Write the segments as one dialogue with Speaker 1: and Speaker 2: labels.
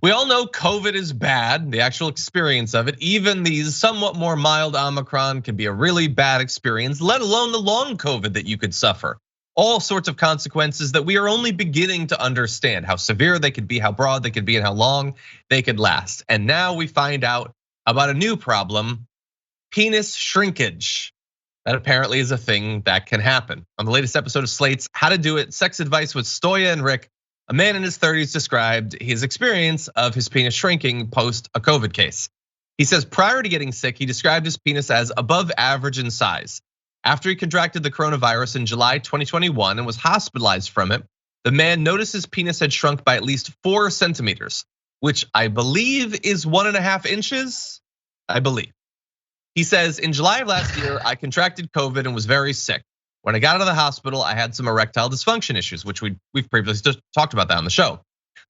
Speaker 1: We all know COVID is bad, the actual experience of it. Even these somewhat more mild Omicron can be a really bad experience, let alone the long COVID that you could suffer. All sorts of consequences that we are only beginning to understand how severe they could be, how broad they could be, and how long they could last. And now we find out about a new problem, penis shrinkage. That apparently is a thing that can happen. On the latest episode of Slate's How to Do It, Sex Advice with Stoya and Rick, a man in his 30s described his experience of his penis shrinking post a COVID case. He says prior to getting sick, he described his penis as above average in size. After he contracted the coronavirus in July 2021 and was hospitalized from it, the man noticed his penis had shrunk by at least 4 centimeters, which I believe is 1.5 inches, I believe. He says, in July of last year, I contracted COVID and was very sick. When I got out of the hospital, I had some erectile dysfunction issues, which we've previously just talked about that on the show.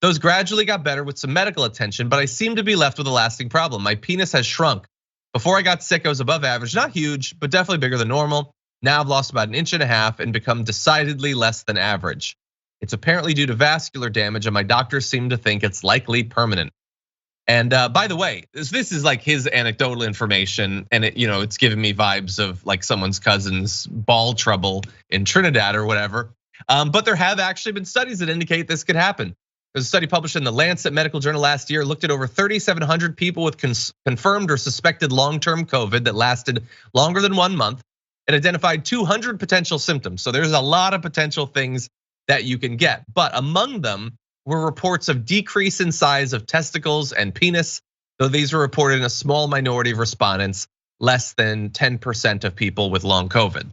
Speaker 1: Those gradually got better with some medical attention, but I seem to be left with a lasting problem. My penis has shrunk. Before I got sick, I was above average, not huge, but definitely bigger than normal. Now I've lost about 1.5 inches and become decidedly less than average. It's apparently due to vascular damage, and my doctors seem to think it's likely permanent. And by the way, this is like his anecdotal information, and it's giving me vibes of like someone's cousin's ball trouble in Trinidad or whatever. But there have actually been studies that indicate this could happen. There's a study published in the Lancet Medical Journal last year, looked at over 3,700 people with confirmed or suspected long-term COVID that lasted longer than 1 month. It identified 200 potential symptoms. So there's a lot of potential things that you can get, but among them were reports of decrease in size of testicles and penis, though these were reported in a small minority of respondents, less than 10% of people with long COVID.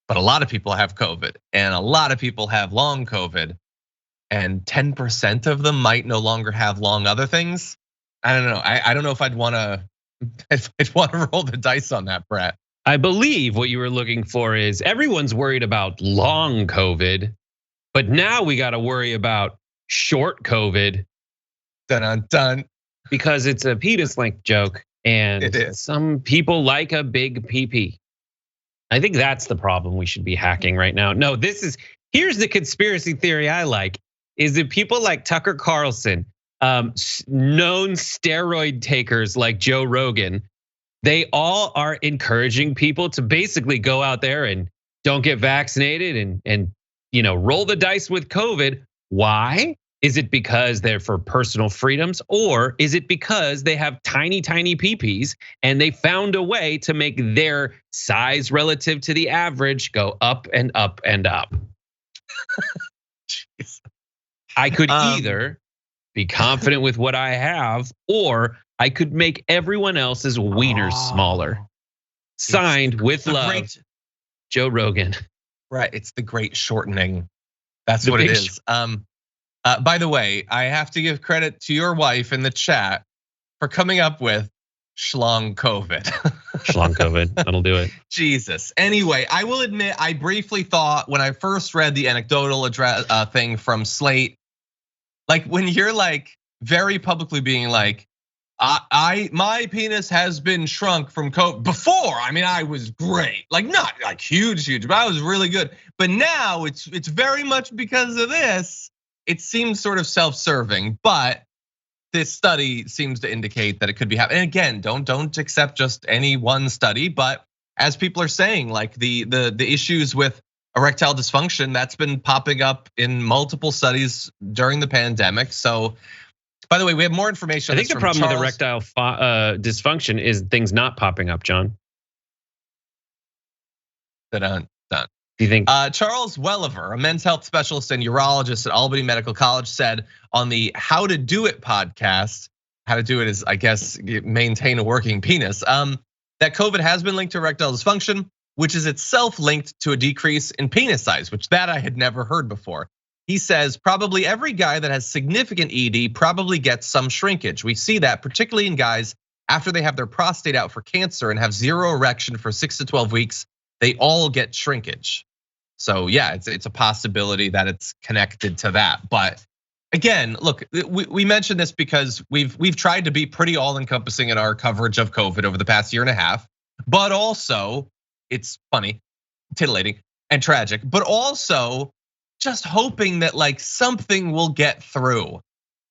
Speaker 1: But a lot of people have COVID, and a lot of people have long COVID, and 10% of them might no longer have long other things. I don't know. I don't know if I'd wanna roll the dice on that, Brett.
Speaker 2: I believe what you were looking for is everyone's worried about long COVID, but now we gotta worry about short COVID,
Speaker 1: dun dun,
Speaker 2: because it's a penis length joke, and
Speaker 1: it is.
Speaker 2: Some people like a big pee-pee. I think that's the problem we should be hacking right now. No, here's the conspiracy theory I like, is that people like Tucker Carlson, known steroid takers like Joe Rogan, they all are encouraging people to basically go out there and don't get vaccinated and roll the dice with COVID. Why? Is it because they're for personal freedoms, or is it because they have tiny, tiny peepees and they found a way to make their size relative to the average go up and up and up? I could either be confident with what I have, or I could make everyone else's wieners smaller. Signed with love, Joe Rogan.
Speaker 1: Right, it's the great shortening. That's what it is. By the way, I have to give credit to your wife in the chat for coming up with schlong COVID.
Speaker 2: Schlong COVID, that'll do it.
Speaker 1: Jesus. Anyway, I will admit, I briefly thought when I first read the anecdotal thing from Slate, like when you're like very publicly being like, my penis has been shrunk from COVID before. I mean, I was great, like not like huge, but I was really good. But now it's very much because of this. It seems sort of self-serving, but this study seems to indicate that it could be happening. And again, don't accept just any one study, but as people are saying, like the issues with erectile dysfunction, that's been popping up in multiple studies during the pandemic. So, by the way, we have more information.
Speaker 2: I think the problem with erectile dysfunction is things not popping up, John.
Speaker 1: Done.
Speaker 2: Do you think?
Speaker 1: Charles Welliver, a men's health specialist and urologist at Albany Medical College, said on the How to Do It podcast, how to do it is, I guess, maintain a working penis, that COVID has been linked to erectile dysfunction, which is itself linked to a decrease in penis size, which that I had never heard before. He says probably every guy that has significant ED probably gets some shrinkage. We see that particularly in guys after they have their prostate out for cancer and have zero erection for 6 to 12 weeks, they all get shrinkage. So yeah, it's a possibility that it's connected to that. But again, look, we mentioned this because we've tried to be pretty all-encompassing in our coverage of COVID over the past year and a half, but also it's funny, titillating, and tragic, but also just hoping that like something will get through.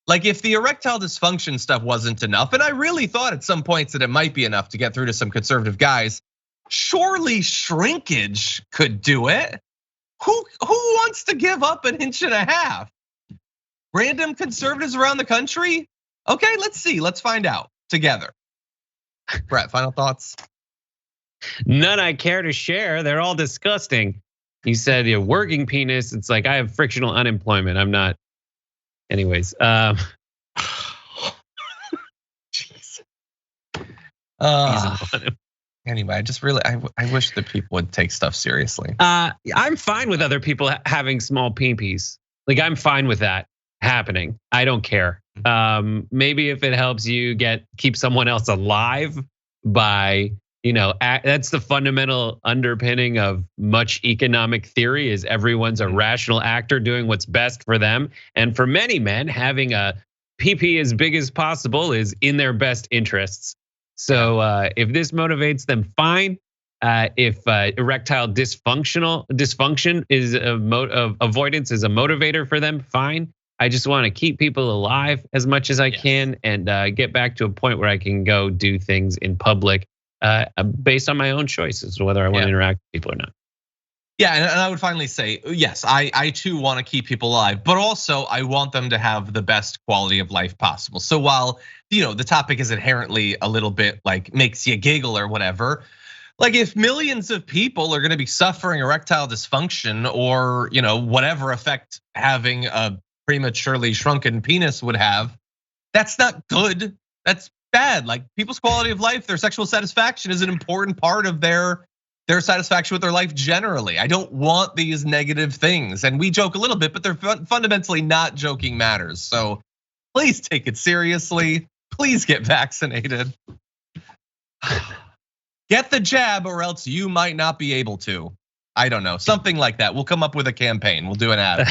Speaker 1: Like if the erectile dysfunction stuff wasn't enough, and I really thought at some points that it might be enough to get through to some conservative guys, surely shrinkage could do it. Who wants to give up an inch and a half? Random conservatives around the country? Okay, let's see, let's find out together. Brett, final thoughts?
Speaker 2: None I care to share. They're all disgusting. You said your working penis. It's like I have frictional unemployment. I'm not. Anyways.
Speaker 1: Jeez. Anyway, I just really, I wish that people would take stuff seriously.
Speaker 2: I'm fine with other people having small peepees. Like I'm fine with that happening. I don't care. Maybe if it helps you keep someone else alive by, that's the fundamental underpinning of much economic theory is everyone's a rational actor doing what's best for them. And for many men, having a PP as big as possible is in their best interests. So if this motivates them, fine. If erectile dysfunction is avoidance is a motivator for them, fine. I just want to keep people alive as much as I can and get back to a point where I can go do things in public based on my own choices, whether I want to interact with people or not.
Speaker 1: Yeah, and I would finally say, yes, I too want to keep people alive, but also I want them to have the best quality of life possible. So while the topic is inherently a little bit like makes you giggle or whatever, like if millions of people are going to be suffering erectile dysfunction or whatever effect having a prematurely shrunken penis would have, that's not good. That's bad. Like people's quality of life, their sexual satisfaction is an important part of their satisfaction with their life generally. I don't want these negative things. And we joke a little bit, but they're fundamentally not joking matters. So please take it seriously. Please get vaccinated. Get the jab or else you might not be able to. I don't know, something like that. We'll come up with a campaign. We'll do an ad.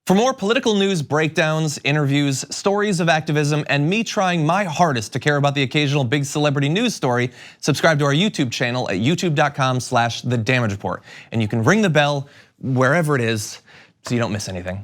Speaker 1: For more political news breakdowns, interviews, stories of activism, and me trying my hardest to care about the occasional big celebrity news story, subscribe to our YouTube channel at youtube.com/The Damage Report. And you can ring the bell wherever it is so you don't miss anything.